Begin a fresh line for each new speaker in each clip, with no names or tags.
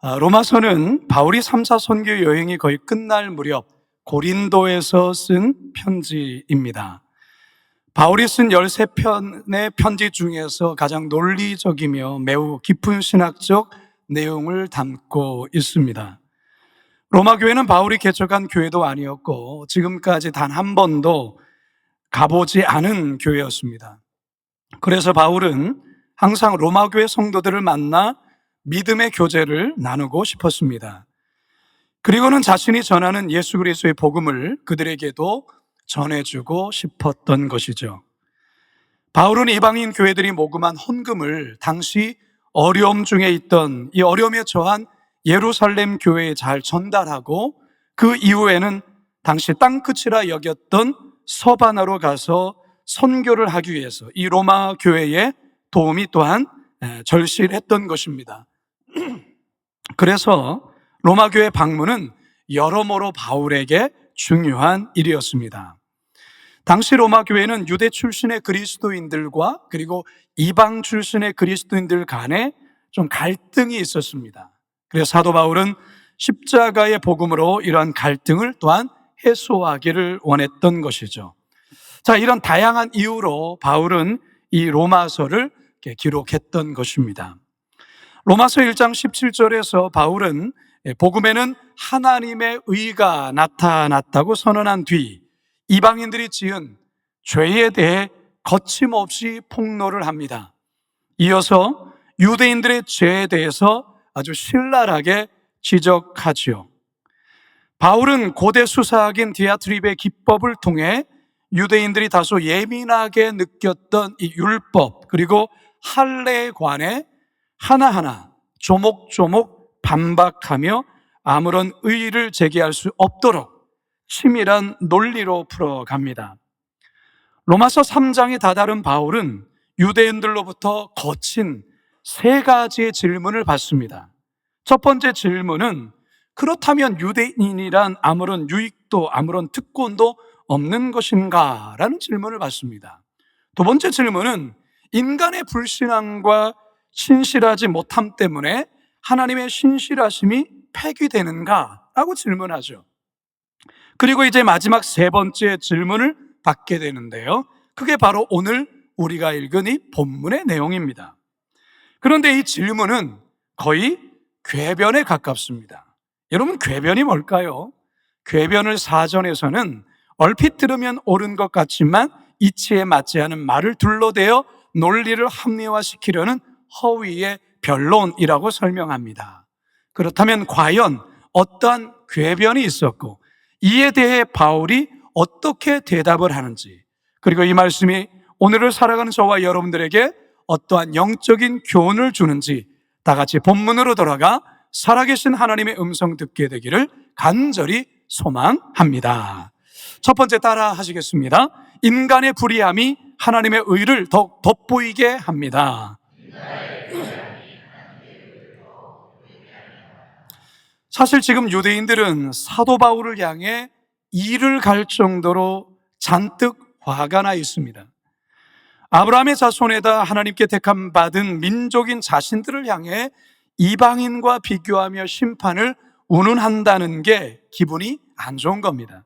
로마서는 바울이 3차 선교 여행이 거의 끝날 무렵 고린도에서 쓴 편지입니다. 바울이 쓴 13편의 편지 중에서 가장 논리적이며 매우 깊은 신학적 내용을 담고 있습니다. 로마 교회는 바울이 개척한 교회도 아니었고 지금까지 단 한 번도 가보지 않은 교회였습니다. 그래서 바울은 항상 로마 교회 성도들을 만나 믿음의 교제를 나누고 싶었습니다. 그리고는 자신이 전하는 예수 그리스도의 복음을 그들에게도 전해주고 싶었던 것이죠. 바울은 이방인 교회들이 모금한 헌금을 당시 어려움 중에 있던 이 어려움에 처한 예루살렘 교회에 잘 전달하고 그 이후에는 당시 땅끝이라 여겼던 서바나로 가서 선교를 하기 위해서 이 로마 교회의 도움이 또한 절실했던 것입니다. 그래서 로마 교회 방문은 여러모로 바울에게 중요한 일이었습니다. 당시 로마 교회는 유대 출신의 그리스도인들과 그리고 이방 출신의 그리스도인들 간에 좀 갈등이 있었습니다. 그래서 사도 바울은 십자가의 복음으로 이러한 갈등을 또한 해소하기를 원했던 것이죠. 자, 이런 다양한 이유로 바울은 이 로마서를 기록했던 것입니다. 로마서 1장 17절에서 바울은 복음에는 하나님의 의가 나타났다고 선언한 뒤 이방인들이 지은 죄에 대해 거침없이 폭로를 합니다. 이어서 유대인들의 죄에 대해서 아주 신랄하게 지적하지요. 바울은 고대 수사학인 디아트립의 기법을 통해 유대인들이 다소 예민하게 느꼈던 이 율법 그리고 할례에 관해 하나하나 조목조목 반박하며 아무런 의의를 제기할 수 없도록 치밀한 논리로 풀어갑니다. 로마서 3장에 다다른 바울은 유대인들로부터 거친 3가지의 질문을 받습니다. 첫 번째 질문은 그렇다면 유대인이란 아무런 유익도 아무런 특권도 없는 것인가? 라는 질문을 받습니다. 두 번째 질문은 인간의 불신앙과 신실하지 못함 때문에 하나님의 신실하심이 폐기되는가? 라고 질문하죠. 그리고 이제 마지막 3번째 질문을 받게 되는데요. 그게 바로 오늘 우리가 읽은 이 본문의 내용입니다. 그런데 이 질문은 거의 궤변에 가깝습니다. 여러분, 궤변이 뭘까요? 궤변을 사전에서는 얼핏 들으면 옳은 것 같지만 이치에 맞지 않은 말을 둘러대어 논리를 합리화시키려는 허위의 변론이라고 설명합니다. 그렇다면 과연 어떠한 궤변이 있었고 이에 대해 바울이 어떻게 대답을 하는지, 그리고 이 말씀이 오늘을 살아가는 저와 여러분들에게 어떠한 영적인 교훈을 주는지 다 같이 본문으로 돌아가 살아계신 하나님의 음성 듣게 되기를 간절히 소망합니다. 첫 번째 따라 하시겠습니다. 인간의 불의함이 하나님의 의를 더욱 돋보이게 합니다. 사실 지금 유대인들은 사도 바울을 향해 이를 갈 정도로 잔뜩 화가 나 있습니다. 아브라함의 자손에다 하나님께 택함 받은 민족인 자신들을 향해 이방인과 비교하며 심판을 운운한다는 게 기분이 안 좋은 겁니다.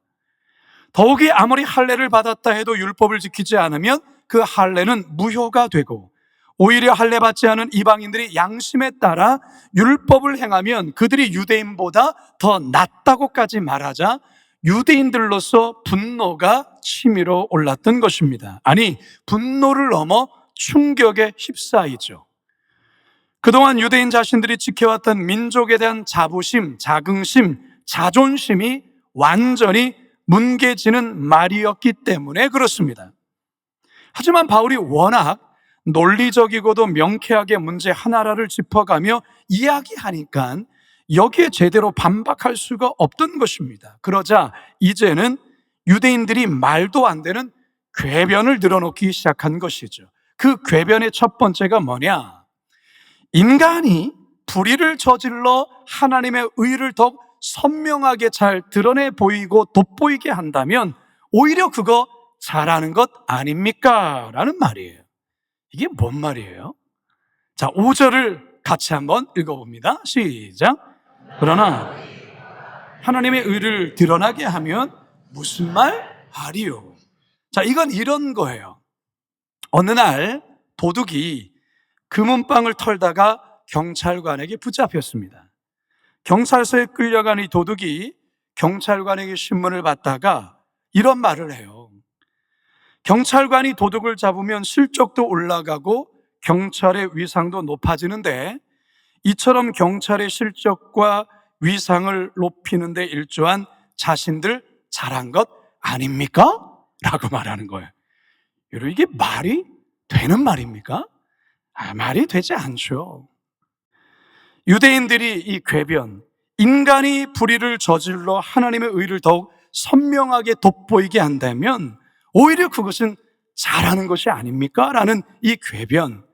더욱이 아무리 할례를 받았다 해도 율법을 지키지 않으면 그 할례는 무효가 되고 오히려 할례 받지 않은 이방인들이 양심에 따라 율법을 행하면 그들이 유대인보다 더 낫다고까지 말하자 유대인들로서 분노가 치밀어 올랐던 것입니다. 아니, 분노를 넘어 충격에 휩싸이죠. 그동안 유대인 자신들이 지켜왔던 민족에 대한 자부심, 자긍심, 자존심이 완전히 뭉개지는 말이었기 때문에 그렇습니다. 하지만 바울이 워낙 논리적이고도 명쾌하게 문제 하나를 짚어가며 이야기하니까 여기에 제대로 반박할 수가 없던 것입니다. 그러자 이제는 유대인들이 말도 안 되는 궤변을 늘어놓기 시작한 것이죠. 그 궤변의 첫 번째가 뭐냐? 인간이 불의를 저질러 하나님의 의를 더욱 선명하게 잘 드러내 보이고 돋보이게 한다면 오히려 그거 잘하는 것 아닙니까? 라는 말이에요. 이게 뭔 말이에요? 자, 5절을 같이 한번 읽어봅니다. 시작. 그러나 하나님의 의를 드러나게 하면 무슨 말 하리요? 자, 이건 이런 거예요. 어느 날 도둑이 금은방을 털다가 경찰관에게 붙잡혔습니다. 경찰서에 끌려간 이 도둑이 경찰관에게 신문을 받다가 이런 말을 해요. 경찰관이 도둑을 잡으면 실적도 올라가고 경찰의 위상도 높아지는데 이처럼 경찰의 실적과 위상을 높이는 데 일조한 자신들 잘한 것 아닙니까? 라고 말하는 거예요. 여러분, 이게 말이 되는 말입니까? 말이 되지 않죠. 유대인들이 이 궤변, 인간이 불의를 저질러 하나님의 의를 더욱 선명하게 돋보이게 한다면 오히려 그것은 잘하는 것이 아닙니까? 라는 이 궤변,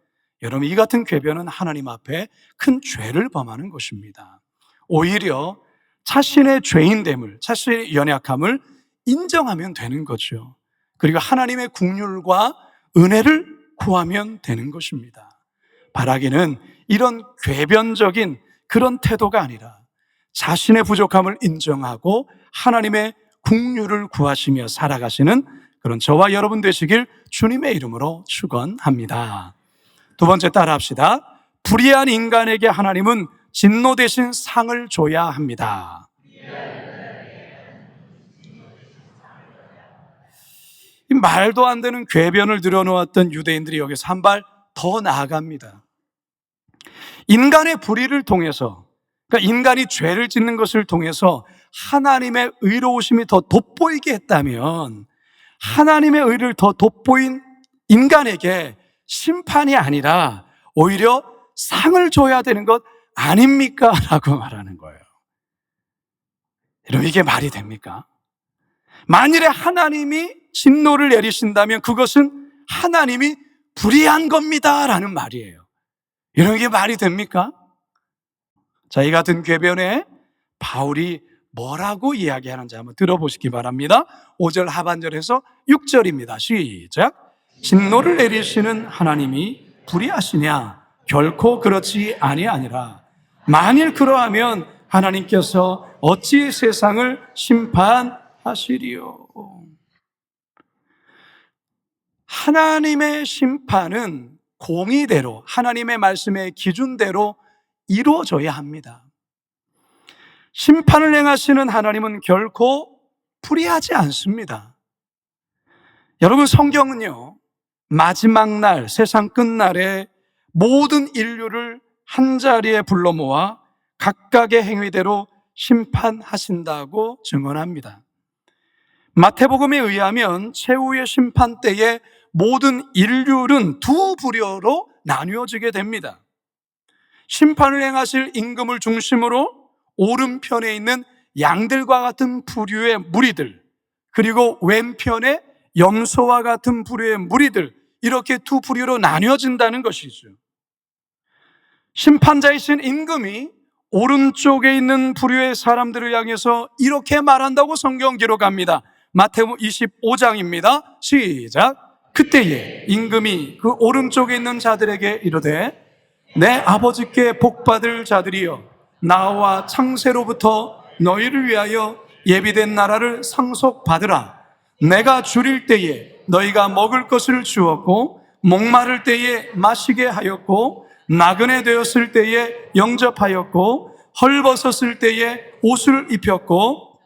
여러분, 이 같은 궤변은 하나님 앞에 큰 죄를 범하는 것입니다. 오히려 자신의 죄인됨을, 자신의 연약함을 인정하면 되는 거죠. 그리고 하나님의 긍휼과 은혜를 구하면 되는 것입니다. 바라기는 이런 궤변적인 그런 태도가 아니라 자신의 부족함을 인정하고 하나님의 긍휼을 구하시며 살아가시는 그런 저와 여러분 되시길 주님의 이름으로 축원합니다. 두 번째 따라합시다. 불의한 인간에게 하나님은 진노 대신 상을 줘야 합니다. 이 말도 안 되는 궤변을 들여놓았던 유대인들이 여기서 한 발 더 나아갑니다. 인간의 불의를 통해서, 그러니까 인간이 죄를 짓는 것을 통해서 하나님의 의로우심이 더 돋보이게 했다면 하나님의 의를 더 돋보인 인간에게 심판이 아니라 오히려 상을 줘야 되는 것 아닙니까? 라고 말하는 거예요. 여러분, 이게 말이 됩니까? 만일에 하나님이 진노를 내리신다면 그것은 하나님이 불의한 겁니다 라는 말이에요. 여러분, 이게 말이 됩니까? 자, 이 같은 궤변에 바울이 뭐라고 이야기하는지 한번 들어보시기 바랍니다. 5절 하반절에서 6절입니다. 시작. 진노를 내리시는 하나님이 불의하시냐? 결코 그렇지 아니하니라. 만일 그러하면 하나님께서 어찌 세상을 심판하시리요? 하나님의 심판은 공의대로, 하나님의 말씀의 기준대로 이루어져야 합니다. 심판을 행하시는 하나님은 결코 불의하지 않습니다. 여러분, 성경은요, 마지막 날, 세상 끝날에 모든 인류를 한자리에 불러 모아 각각의 행위대로 심판하신다고 증언합니다. 마태복음에 의하면 최후의 심판 때에 모든 인류는 두 부류로 나뉘어지게 됩니다. 심판을 행하실 임금을 중심으로 오른편에 있는 양들과 같은 부류의 무리들, 그리고 왼편에 염소와 같은 부류의 무리들, 이렇게 두 부류로 나뉘어진다는 것이죠. 심판자이신 임금이 오른쪽에 있는 부류의 사람들을 향해서 이렇게 말한다고 성경 기록합니다. 마태복음 25장입니다. 시작. 그때에 임금이 그 오른쪽에 있는 자들에게 이르되 내 아버지께 복받을 자들이여, 나와 창세로부터 너희를 위하여 예비된 나라를 상속받으라. 내가 줄일 때에 너희가 먹을 것을 주었고, 목마를 때에 마시게 하였고, 나그네 되었을 때에 영접하였고, 헐벗었을 때에 옷을 입혔고,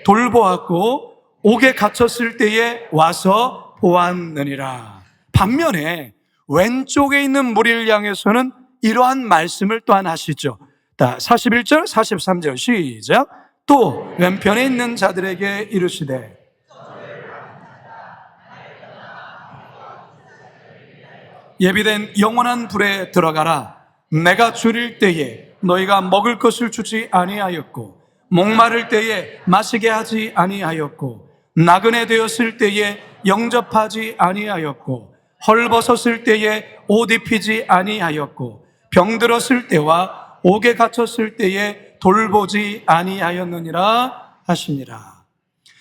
돌보았고, 옥에 갇혔을 때에 와서 보았느니라. 반면에 왼쪽에 있는 무리를 향해서는 이러한 말씀을 또한 하시죠. 41절, 43절 시작. 또 왼편에 있는 자들에게 이르시되 예비된 영원한 불에 들어가라. 내가 줄일 때에 너희가 먹을 것을 주지 아니하였고, 목마를 때에 마시게 하지 아니하였고, 나그네 되었을 때에 영접하지 아니하였고, 헐벗었을 때에 옷 입히지 아니하였고, 병들었을 때와 옥에 갇혔을 때에 돌보지 아니하였느니라 하시니라.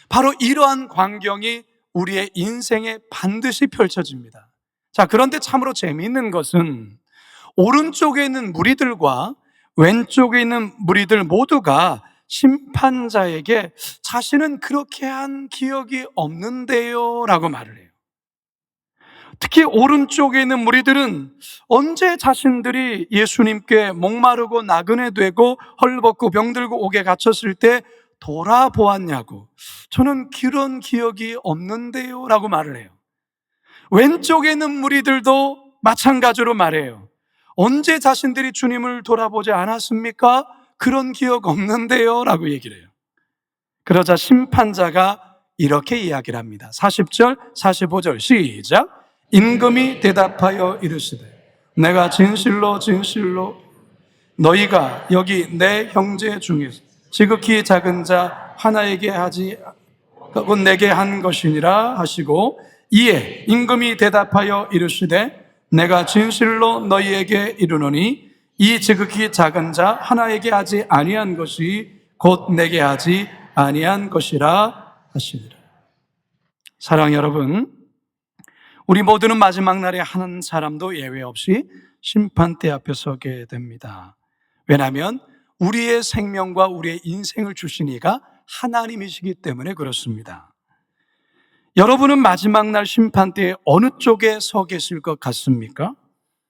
바로 이러한 광경이 우리의 인생에 반드시 펼쳐집니다. 자, 그런데 참으로 재미있는 것은 오른쪽에 있는 무리들과 왼쪽에 있는 무리들 모두가 심판자에게 자신은 그렇게 한 기억이 없는데요 라고 말을 해요. 특히 오른쪽에 있는 무리들은 언제 자신들이 예수님께 목마르고 나그네 되고 헐벗고 병들고 옥에 갇혔을 때 돌아보았냐고, 저는 그런 기억이 없는데요 라고 말을 해요. 왼쪽에 있는 무리들도 마찬가지로 말해요. 언제 자신들이 주님을 돌아보지 않았습니까? 그런 기억 없는데요 라고 얘기를 해요. 그러자 심판자가 이렇게 이야기를 합니다. 40절 45절 시작. 임금이 대답하여 이르시되 내가 진실로 진실로 너희가 여기 내 형제 중에서 지극히 작은 자 하나에게 하지 곧 내게 한 것이니라 하시고, 이에 임금이 대답하여 이르시되 내가 진실로 너희에게 이르노니 이 지극히 작은 자 하나에게 하지 아니한 것이 곧 내게 하지 아니한 것이라 하시니라. 사랑하는 여러분, 우리 모두는 마지막 날에 한 사람도 예외 없이 심판대 앞에 서게 됩니다. 왜냐하면 우리의 생명과 우리의 인생을 주신 이가 하나님이시기 때문에 그렇습니다. 여러분은 마지막 날 심판대에 어느 쪽에 서 계실 것 같습니까?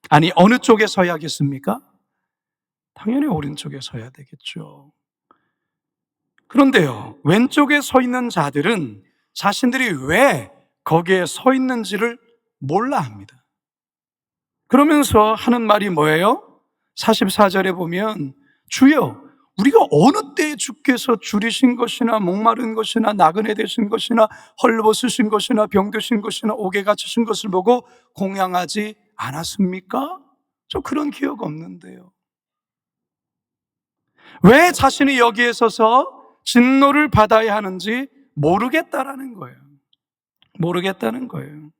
아니, 어느 쪽에 서야겠습니까? 당연히 오른쪽에 서야 되겠죠. 그런데요, 왼쪽에 서 있는 자들은 자신들이 왜 거기에 서 있는지를 몰라 합니다. 그러면서 하는 말이 뭐예요? 44절에 보면 주여, 우리가 어느 때에 주께서 줄이신 것이나 목마른 것이나 나그네 되신 것이나 헐벗으신 것이나 병드신 것이나 옥에 갇히신 것을 보고 공양하지 않았습니까? 저 그런 기억 없는데요. 왜 자신이 여기에 서서 진노를 받아야 하는지 모르겠다라는 거예요. 모르겠다는 거예요.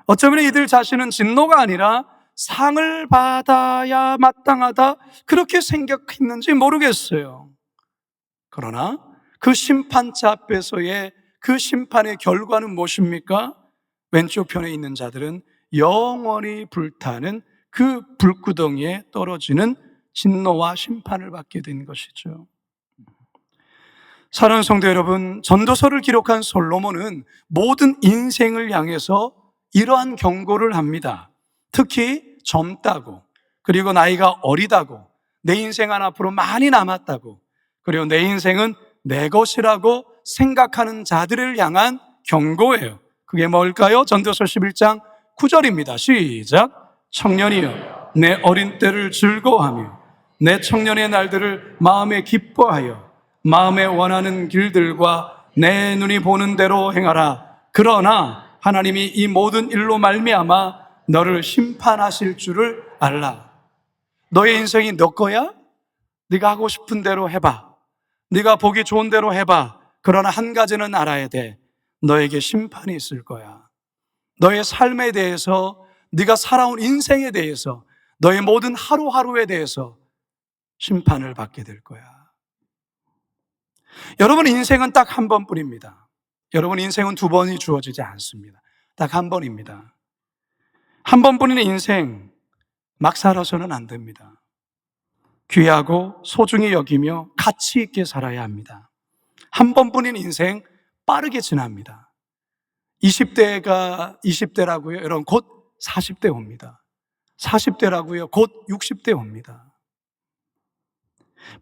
어쩌면 이들 자신은 진노가 아니라 상을 받아야 마땅하다 그렇게 생각했는지 모르겠어요. 그러나 그 심판자 앞에서의 그 심판의 결과는 무엇입니까? 왼쪽 편에 있는 자들은 영원히 불타는 그 불구덩이에 떨어지는 진노와 심판을 받게 된 것이죠. 사랑하는 성도 여러분, 전도서를 기록한 솔로몬은 모든 인생을 향해서 이러한 경고를 합니다. 특히 젊다고, 그리고 나이가 어리다고, 내 인생 한 앞으로 많이 남았다고, 그리고 내 인생은 내 것이라고 생각하는 자들을 향한 경고예요. 그게 뭘까요? 전도서 11장 9절입니다. 시작. 청년이여, 내 어린 때를 즐거워하며 내 청년의 날들을 마음에 기뻐하여 마음에 원하는 길들과 내 눈이 보는 대로 행하라. 그러나 하나님이 이 모든 일로 말미암아 너를 심판하실 줄을 알라. 너의 인생이 너 거야? 네가 하고 싶은 대로 해봐. 네가 보기 좋은 대로 해봐. 그러나 한 가지는 알아야 돼. 너에게 심판이 있을 거야. 너의 삶에 대해서, 네가 살아온 인생에 대해서, 너의 모든 하루하루에 대해서 심판을 받게 될 거야. 여러분 인생은 딱 한 번뿐입니다. 여러분 인생은 두 번이 주어지지 않습니다. 딱 한 번입니다. 한 번뿐인 인생 막 살아서는 안 됩니다. 귀하고 소중히 여기며 가치 있게 살아야 합니다. 한 번뿐인 인생 빠르게 지납니다. 20대가 20대라고요? 여러분 곧 40대 옵니다. 40대라고요? 곧 60대 옵니다.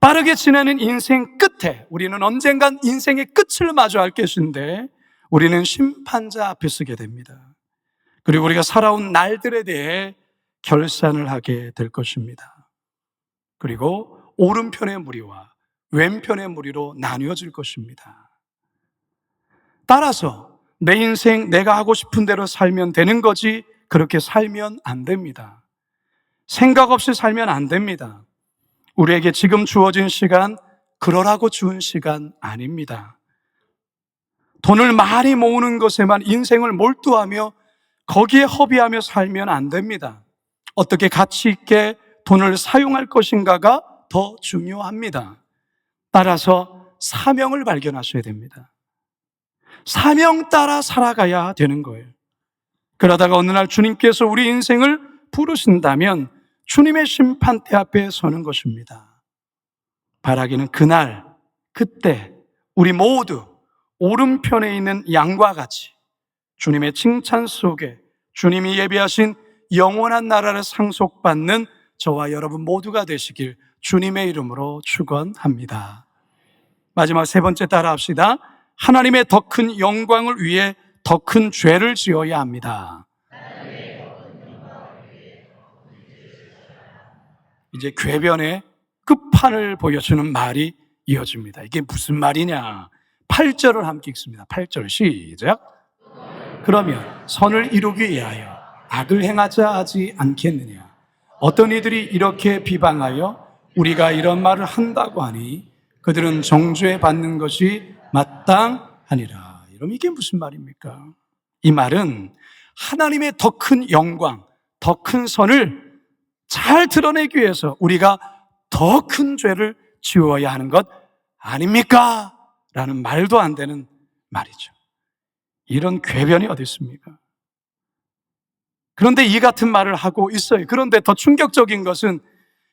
빠르게 지나는 인생 끝에 우리는 언젠간 인생의 끝을 마주할 것인데 우리는 심판자 앞에 서게 됩니다. 그리고 우리가 살아온 날들에 대해 결산을 하게 될 것입니다. 그리고 오른편의 무리와 왼편의 무리로 나뉘어질 것입니다. 따라서 내 인생 내가 하고 싶은 대로 살면 되는 거지 그렇게 살면 안 됩니다. 생각 없이 살면 안 됩니다. 우리에게 지금 주어진 시간 그러라고 주은 시간 아닙니다. 돈을 많이 모으는 것에만 인생을 몰두하며 거기에 허비하며 살면 안 됩니다. 어떻게 가치 있게 돈을 사용할 것인가가 더 중요합니다. 따라서 사명을 발견하셔야 됩니다. 사명 따라 살아가야 되는 거예요. 그러다가 어느 날 주님께서 우리 인생을 부르신다면 주님의 심판대 앞에 서는 것입니다. 바라기는 그날, 그때 우리 모두 오른편에 있는 양과 같이 주님의 칭찬 속에 주님이 예비하신 영원한 나라를 상속받는 저와 여러분 모두가 되시길 주님의 이름으로 축원합니다. 마지막 세 번째 따라 합시다. 하나님의 더 큰 영광을 위해 더 큰 죄를 지어야 합니다. 이제 궤변의 끝판을 보여주는 말이 이어집니다. 이게 무슨 말이냐? 8절을 함께 읽습니다. 8절 시작. 그러면 선을 이루기 위하여 악을 행하자 하지 않겠느냐? 어떤 이들이 이렇게 비방하여 우리가 이런 말을 한다고 하니 그들은 정죄 받는 것이 마땅하니라. 이러면 이게 무슨 말입니까? 이 말은 하나님의 더 큰 영광, 더 큰 선을 잘 드러내기 위해서 우리가 더 큰 죄를 지어야 하는 것 아닙니까? 라는 말도 안 되는 말이죠. 이런 궤변이 어디 있습니까? 그런데 이 같은 말을 하고 있어요. 그런데 더 충격적인 것은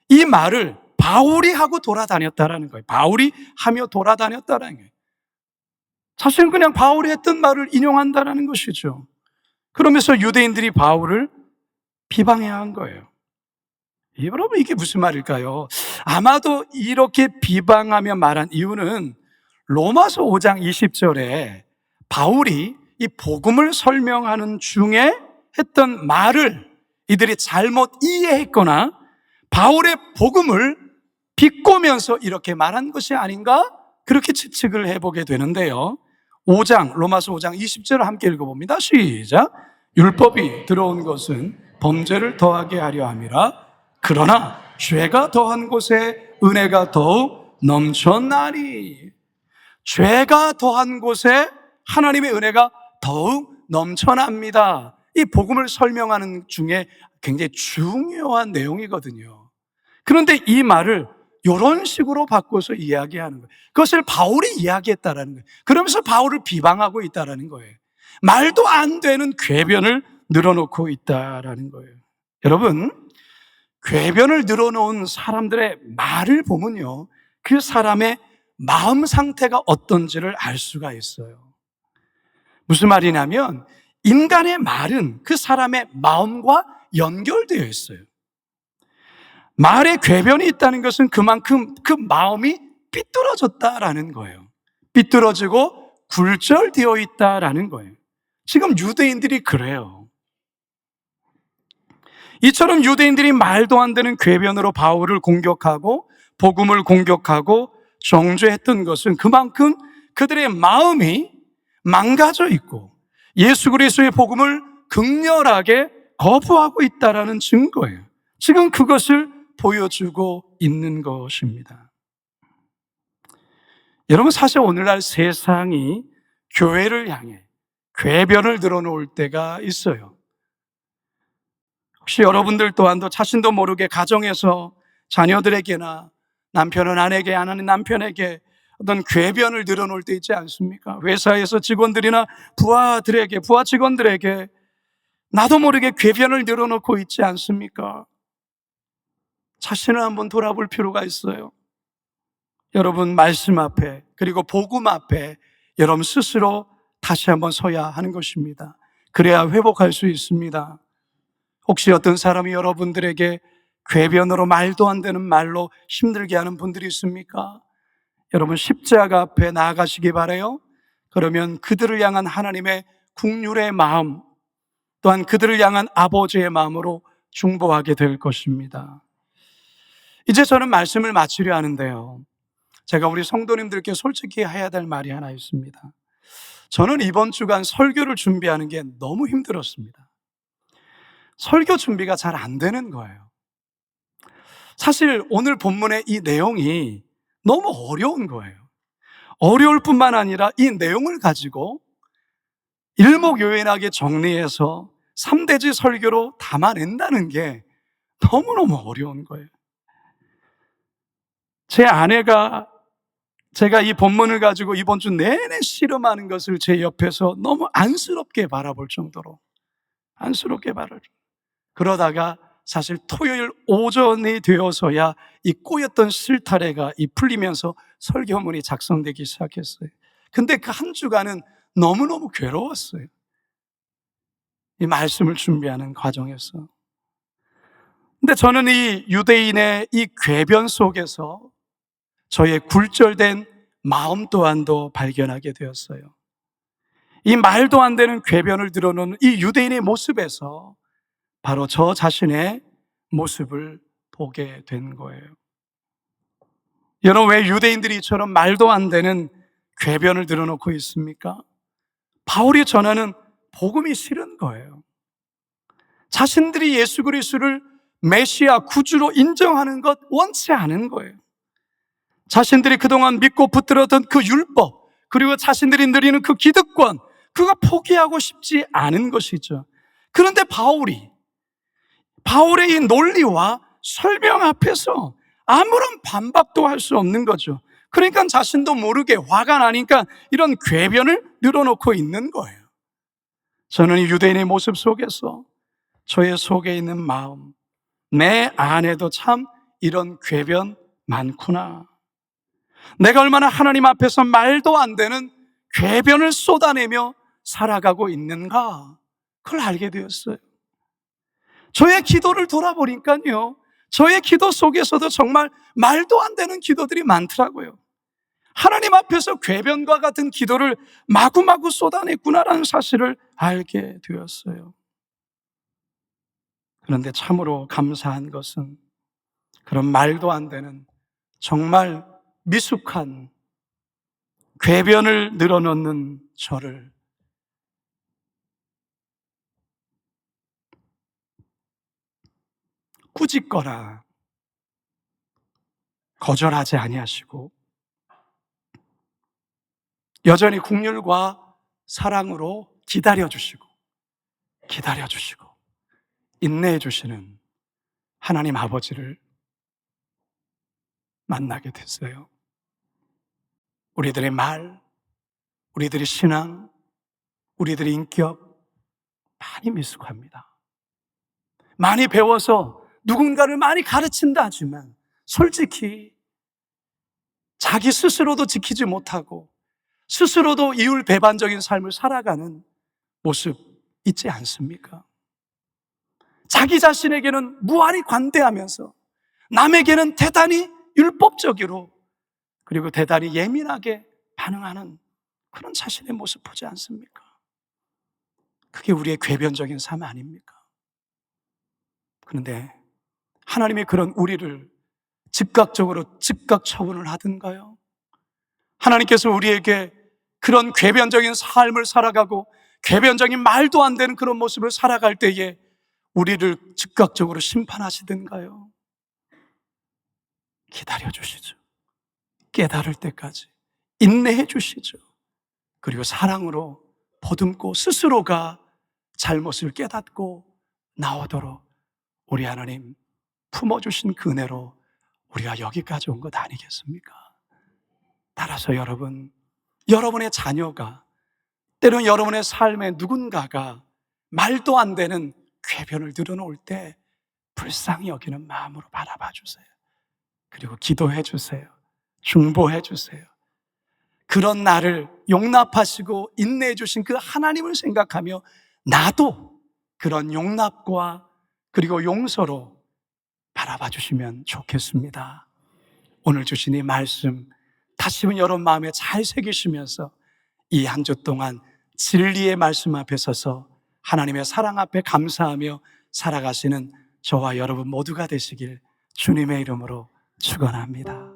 이 말을 바울이 하고 돌아다녔다라는 거예요. 바울이 하며 돌아다녔다라는 거예요. 사실은 그냥 바울이 했던 말을 인용한다라는 것이죠. 그러면서 유대인들이 바울을 비방해야 한 거예요. 여러분, 이게 무슨 말일까요? 아마도 이렇게 비방하며 말한 이유는 로마서 5장 20절에 바울이 이 복음을 설명하는 중에 했던 말을 이들이 잘못 이해했거나 바울의 복음을 비꼬면서 이렇게 말한 것이 아닌가? 그렇게 추측을 해보게 되는데요. 로마서 5장 20절을 함께 읽어봅니다. 시작. 율법이 들어온 것은 범죄를 더하게 하려 함이라. 그러나 죄가 더한 곳에 은혜가 더욱 넘쳐나니. 죄가 더한 곳에 하나님의 은혜가 더욱 넘쳐납니다. 이 복음을 설명하는 중에 굉장히 중요한 내용이거든요. 그런데 이 말을 이런 식으로 바꿔서 이야기하는 거예요. 그것을 바울이 이야기했다라는 거예요. 그러면서 바울을 비방하고 있다라는 거예요. 말도 안 되는 궤변을 늘어놓고 있다라는 거예요. 여러분, 궤변을 늘어놓은 사람들의 말을 보면요, 그 사람의 마음 상태가 어떤지를 알 수가 있어요. 무슨 말이냐면 인간의 말은 그 사람의 마음과 연결되어 있어요. 말에 궤변이 있다는 것은 그만큼 그 마음이 삐뚤어졌다라는 거예요. 삐뚤어지고 굴절되어 있다라는 거예요. 지금 유대인들이 그래요. 이처럼 유대인들이 말도 안 되는 궤변으로 바울을 공격하고 복음을 공격하고 정죄했던 것은 그만큼 그들의 마음이 망가져 있고 예수 그리스도의 복음을 극렬하게 거부하고 있다라는 증거예요. 지금 그것을 보여주고 있는 것입니다. 여러분, 사실 오늘날 세상이 교회를 향해 궤변을 늘어놓을 때가 있어요. 혹시 여러분들 또한도 자신도 모르게 가정에서 자녀들에게나 남편은 아내에게, 아내는 남편에게 어떤 궤변을 늘어놓을 때 있지 않습니까? 회사에서 직원들이나 부하 직원들에게 나도 모르게 궤변을 늘어놓고 있지 않습니까? 자신을 한번 돌아볼 필요가 있어요. 여러분, 말씀 앞에 그리고 복음 앞에 여러분 스스로 다시 한번 서야 하는 것입니다. 그래야 회복할 수 있습니다. 혹시 어떤 사람이 여러분들에게 궤변으로 말도 안 되는 말로 힘들게 하는 분들이 있습니까? 여러분, 십자가 앞에 나아가시기 바라요. 그러면 그들을 향한 하나님의 긍휼의 마음, 또한 그들을 향한 아버지의 마음으로 중보하게 될 것입니다. 이제 저는 말씀을 마치려 하는데요, 제가 우리 성도님들께 솔직히 해야 될 말이 하나 있습니다. 저는 이번 주간 설교를 준비하는 게 너무 힘들었습니다. 설교 준비가 잘 안 되는 거예요. 사실 오늘 본문의 이 내용이 너무 어려운 거예요. 어려울 뿐만 아니라 이 내용을 가지고 일목요연하게 정리해서 3대지 설교로 담아낸다는 게 너무너무 어려운 거예요. 제 아내가 제가 이 본문을 가지고 이번 주 내내 씨름하는 것을 제 옆에서 너무 안쓰럽게 바라볼 정도로, 안쓰럽게 바라볼, 그러다가 사실 토요일 오전이 되어서야 이 꼬였던 실타래가 풀리면서 설교문이 작성되기 시작했어요. 근데 그 한 주간은 너무너무 괴로웠어요. 이 말씀을 준비하는 과정에서. 근데 저는 이 유대인의 이 궤변 속에서 저의 굴절된 마음 또한도 발견하게 되었어요. 이 말도 안 되는 궤변을 드러놓는 이 유대인의 모습에서 바로 저 자신의 모습을 보게 된 거예요. 여러분, 왜 유대인들이 이처럼 말도 안 되는 궤변을 드러놓고 있습니까? 바울이 전하는 복음이 싫은 거예요. 자신들이 예수 그리스도를 메시아 구주로 인정하는 것 원치 않은 거예요. 자신들이 그동안 믿고 붙들었던 그 율법, 그리고 자신들이 누리는 그 기득권, 그거 포기하고 싶지 않은 것이죠. 그런데 바울의 이 논리와 설명 앞에서 아무런 반박도 할 수 없는 거죠. 그러니까 자신도 모르게 화가 나니까 이런 궤변을 늘어놓고 있는 거예요. 저는 이 유대인의 모습 속에서 저의 속에 있는 마음, 내 안에도 참 이런 궤변 많구나. 내가 얼마나 하나님 앞에서 말도 안 되는 궤변을 쏟아내며 살아가고 있는가, 그걸 알게 되었어요. 저의 기도를 돌아보니까요, 저의 기도 속에서도 정말 말도 안 되는 기도들이 많더라고요. 하나님 앞에서 궤변과 같은 기도를 마구마구 쏟아냈구나라는 사실을 알게 되었어요. 그런데 참으로 감사한 것은 그런 말도 안 되는 정말 미숙한 궤변을 늘어놓는 저를 꾸짖거나 거절하지 아니하시고 여전히 긍휼과 사랑으로 기다려주시고 인내해주시는 하나님 아버지를 만나게 됐어요. 우리들의 말, 우리들의 신앙, 우리들의 인격 많이 미숙합니다. 많이 배워서 누군가를 많이 가르친다 하지만 솔직히 자기 스스로도 지키지 못하고 스스로도 이율배반적인 삶을 살아가는 모습 있지 않습니까? 자기 자신에게는 무한히 관대하면서 남에게는 대단히 율법적으로 그리고 대단히 예민하게 반응하는 그런 자신의 모습 보지 않습니까? 그게 우리의 궤변적인 삶 아닙니까? 그런데 하나님의 그런 우리를 즉각 처분을 하든가요? 하나님께서 우리에게 그런 궤변적인 삶을 살아가고 궤변적인 말도 안 되는 그런 모습을 살아갈 때에 우리를 즉각적으로 심판하시든가요? 기다려주시죠. 깨달을 때까지 인내해 주시죠. 그리고 사랑으로 보듬고 스스로가 잘못을 깨닫고 나오도록 우리 하나님 품어주신 그 은혜로 우리가 여기까지 온 것 아니겠습니까? 따라서 여러분의 자녀가 때로는 여러분의 삶에 누군가가 말도 안 되는 궤변을 늘어놓을 때 불쌍히 여기는 마음으로 바라봐 주세요. 그리고 기도해 주세요. 중보해 주세요. 그런 나를 용납하시고 인내해 주신 그 하나님을 생각하며 나도 그런 용납과 그리고 용서로 바라봐 주시면 좋겠습니다. 오늘 주신 이 말씀 다시 한번 여러분 마음에 잘 새기시면서 이 한 주 동안 진리의 말씀 앞에 서서 하나님의 사랑 앞에 감사하며 살아가시는 저와 여러분 모두가 되시길 주님의 이름으로 축원합니다.